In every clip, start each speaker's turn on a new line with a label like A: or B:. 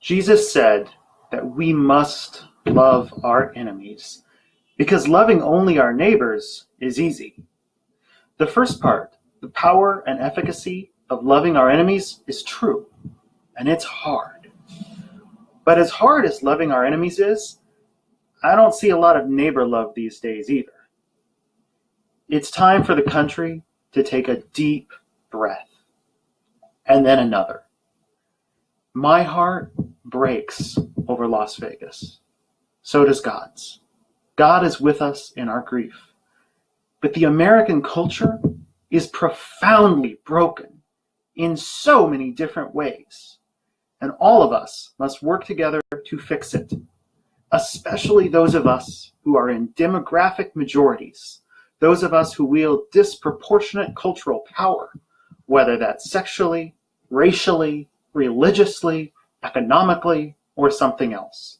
A: Jesus said that we must love our enemies because loving only our neighbors is easy. The first part, the power and efficacy of loving our enemies, is true, and it's hard. But as hard as loving our enemies is, I don't see a lot of neighbor love these days either. It's time for the country to take a deep breath, and then another. My heart breaks over Las Vegas. So does God's. God is with us in our grief. But the American culture is profoundly broken in so many different ways. And all of us must work together to fix it, especially those of us who are in demographic majorities, those of us who wield disproportionate cultural power, whether that's sexually, racially, religiously, economically, or something else.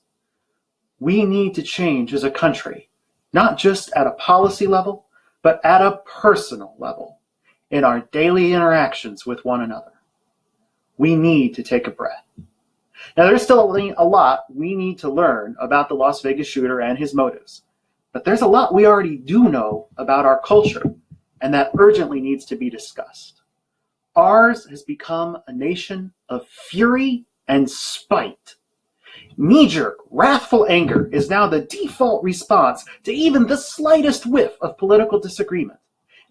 A: We need to change as a country, not just at a policy level, but at a personal level, in our daily interactions with one another. We need to take a breath. Now, there's still a lot we need to learn about the Las Vegas shooter and his motives, but there's a lot we already do know about our culture, and that urgently needs to be discussed. Ours has become a nation of fury and spite. Knee-jerk, wrathful anger is now the default response to even the slightest whiff of political disagreement.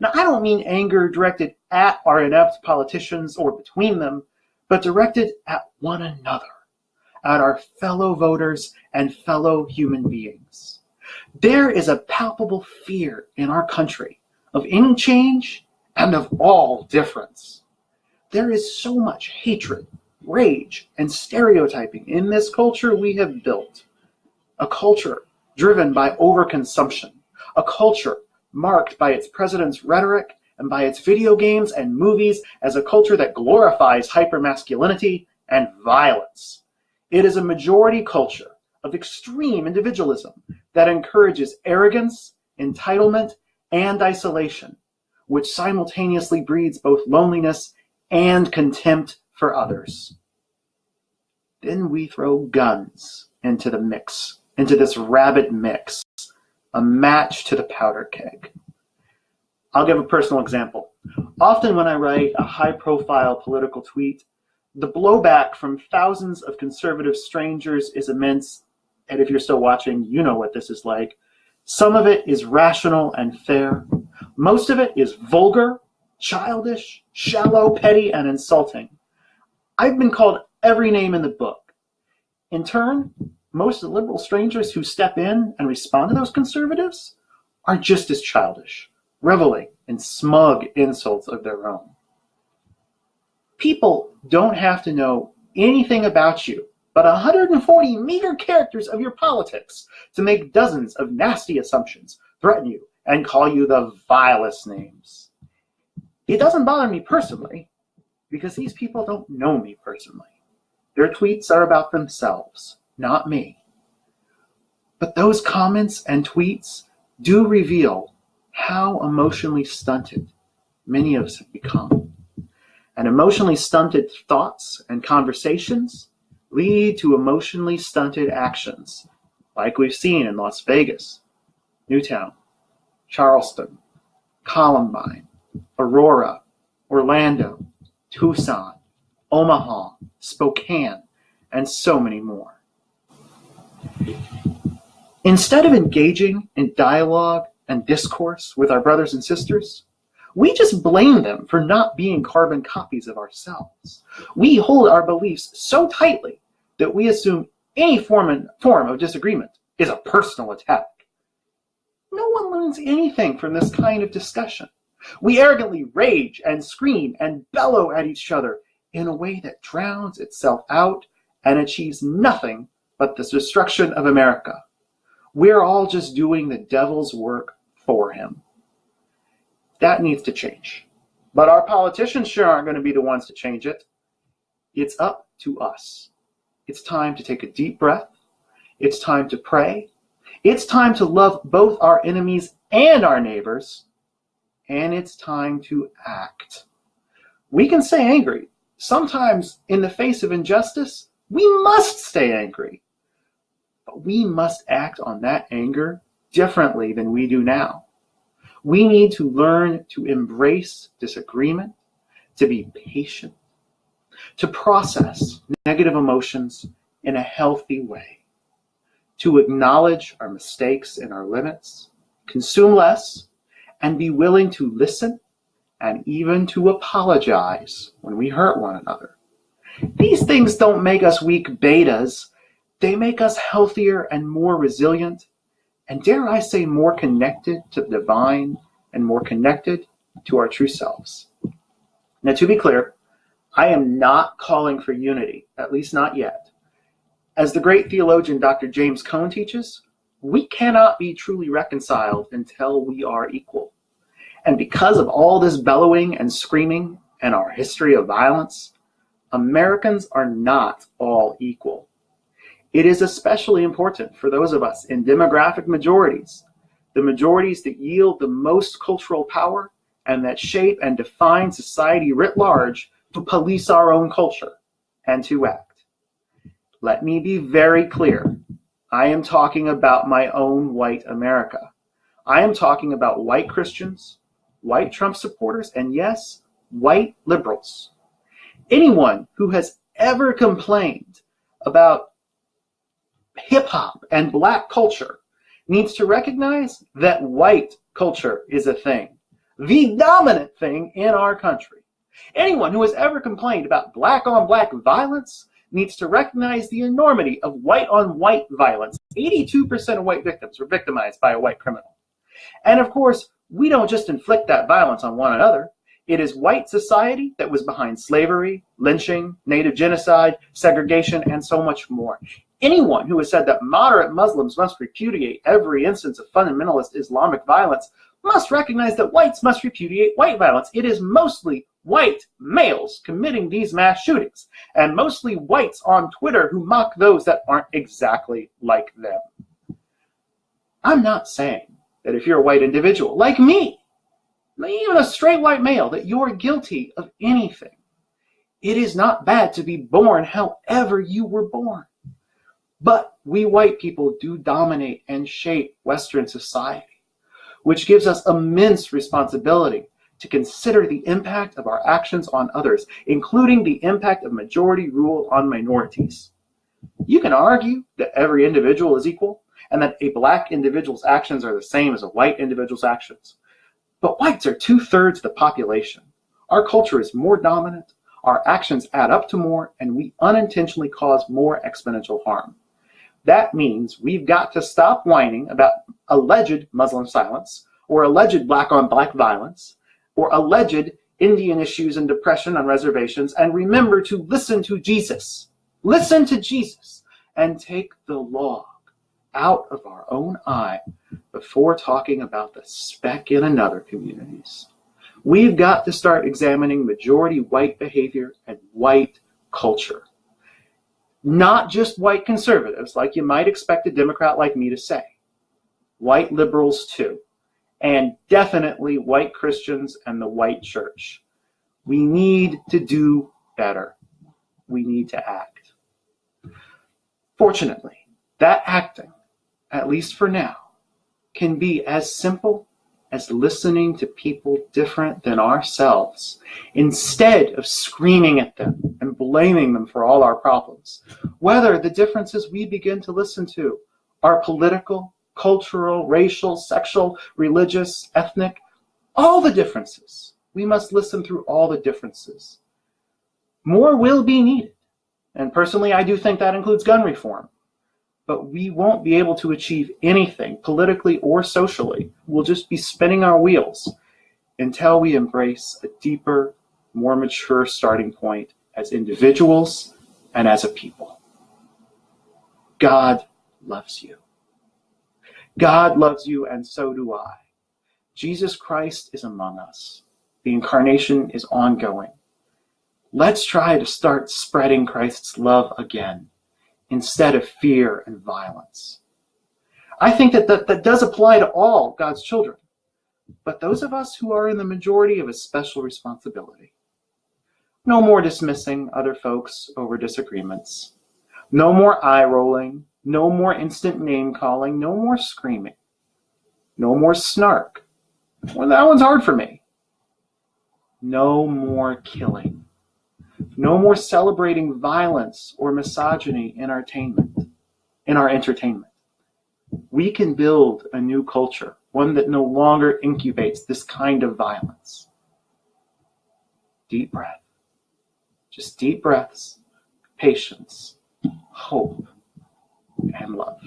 A: Now, I don't mean anger directed at our inept politicians or between them, but directed at one another, at our fellow voters and fellow human beings. There is a palpable fear in our country of any change and of all difference. There is so much hatred, rage, and stereotyping in this culture we have built. A culture driven by overconsumption. A culture marked by its president's rhetoric and by its video games and movies as a culture that glorifies hypermasculinity and violence. It is a majority culture of extreme individualism that encourages arrogance, entitlement, and isolation, which simultaneously breeds both loneliness and contempt for others. Then we throw guns into the mix, into this rabid mix, a match to the powder keg. I'll give a personal example. Often when I write a high-profile political tweet, the blowback from thousands of conservative strangers is immense, and if you're still watching, you know what this is like. Some of it is rational and fair. Most of it is vulgar, childish, shallow, petty, and insulting. I've been called every name in the book. In turn, most of the liberal strangers who step in and respond to those conservatives are just as childish, reveling in smug insults of their own. People don't have to know anything about you but 140 meager characters of your politics to make dozens of nasty assumptions, threaten you, and call you the vilest names. It doesn't bother me personally, because these people don't know me personally. Their tweets are about themselves, not me. But those comments and tweets do reveal how emotionally stunted many of us have become. And emotionally stunted thoughts and conversations lead to emotionally stunted actions, like we've seen in Las Vegas, Newtown, Charleston, Columbine, Aurora, Orlando, Tucson, Omaha, Spokane, and so many more. Instead of engaging in dialogue and discourse with our brothers and sisters, we just blame them for not being carbon copies of ourselves. We hold our beliefs so tightly that we assume any form of disagreement is a personal attack. No one learns anything from this kind of discussion. We arrogantly rage and scream and bellow at each other in a way that drowns itself out and achieves nothing but the destruction of America. We're all just doing the devil's work for him. That needs to change. But our politicians sure aren't going to be the ones to change it. It's up to us. It's time to take a deep breath. It's time to pray. It's time to love both our enemies and our neighbors. And it's time to act. We can stay angry. Sometimes, in the face of injustice, We must stay angry, but we must act on that anger differently than we do now. We need to learn to embrace disagreement, to be patient, to process negative emotions in a healthy way, to acknowledge our mistakes and our limits, consume less, and be willing to listen and even to apologize when we hurt one another. These things don't make us weak betas. They make us healthier and more resilient, and dare I say more connected to the divine and more connected to our true selves. Now, to be clear, I am not calling for unity, at least not yet. As the great theologian Dr. James Cone teaches, we cannot be truly reconciled until we are equal. And because of all this bellowing and screaming and our history of violence, Americans are not all equal. It is especially important for those of us in demographic majorities, the majorities that yield the most cultural power and that shape and define society writ large, to police our own culture and to act. Let me be very clear. I am talking about my own white America. I am talking about white Christians, white Trump supporters, and yes, white liberals. Anyone who has ever complained about hip hop and black culture needs to recognize that white culture is a thing, the dominant thing in our country. Anyone who has ever complained about black on black violence needs to recognize the enormity of white on white violence. 82% of white victims were victimized by a white criminal. And of course, we don't just inflict that violence on one another. It is white society that was behind slavery, lynching, native genocide, segregation, and so much more. Anyone who has said that moderate Muslims must repudiate every instance of fundamentalist Islamic violence must recognize that whites must repudiate white violence. It is mostly white males committing these mass shootings, and mostly whites on Twitter who mock those that aren't exactly like them. I'm not saying that if you're a white individual, like me, even a straight white male, that you're guilty of anything. It is not bad to be born however you were born. But we white people do dominate and shape Western society, which gives us immense responsibility to consider the impact of our actions on others, including the impact of majority rule on minorities. You can argue that every individual is equal and that a black individual's actions are the same as a white individual's actions. But whites are 2/3 of the population. Our culture is more dominant, our actions add up to more, and we unintentionally cause more exponential harm. That means we've got to stop whining about alleged Muslim silence, or alleged black on black violence, or alleged Indian issues and depression on reservations, and remember to listen to Jesus. Listen to Jesus and take the log out of our own eye before talking about the speck in another communities. We've got to start examining majority white behavior and white culture. Not just white conservatives, like you might expect a Democrat like me to say. White liberals too. And definitely white Christians and the white church. We need to do better. We need to act. Fortunately, that acting, at least for now, can be as simple as listening to people different than ourselves, instead of screaming at them and blaming them for all our problems. Whether the differences we begin to listen to are political, cultural, racial, sexual, religious, ethnic, all the differences. We must listen through all the differences. More will be needed. And personally, I do think that includes gun reform. But we won't be able to achieve anything politically or socially. We'll just be spinning our wheels until we embrace a deeper, more mature starting point as individuals and as a people. God loves you. God loves you, and so do I. Jesus Christ is among us. The incarnation is ongoing. Let's try to start spreading Christ's love again, instead of fear and violence. I think that does apply to all God's children, but those of us who are in the majority have a special responsibility. No more dismissing other folks over disagreements. No more eye rolling, no more instant name calling, no more screaming, no more snark. Well, that one's hard for me. No more killing. No more celebrating violence or misogyny in our entertainment. We can build a new culture, one that no longer incubates this kind of violence. Deep breath. Just deep breaths, patience, hope, and love.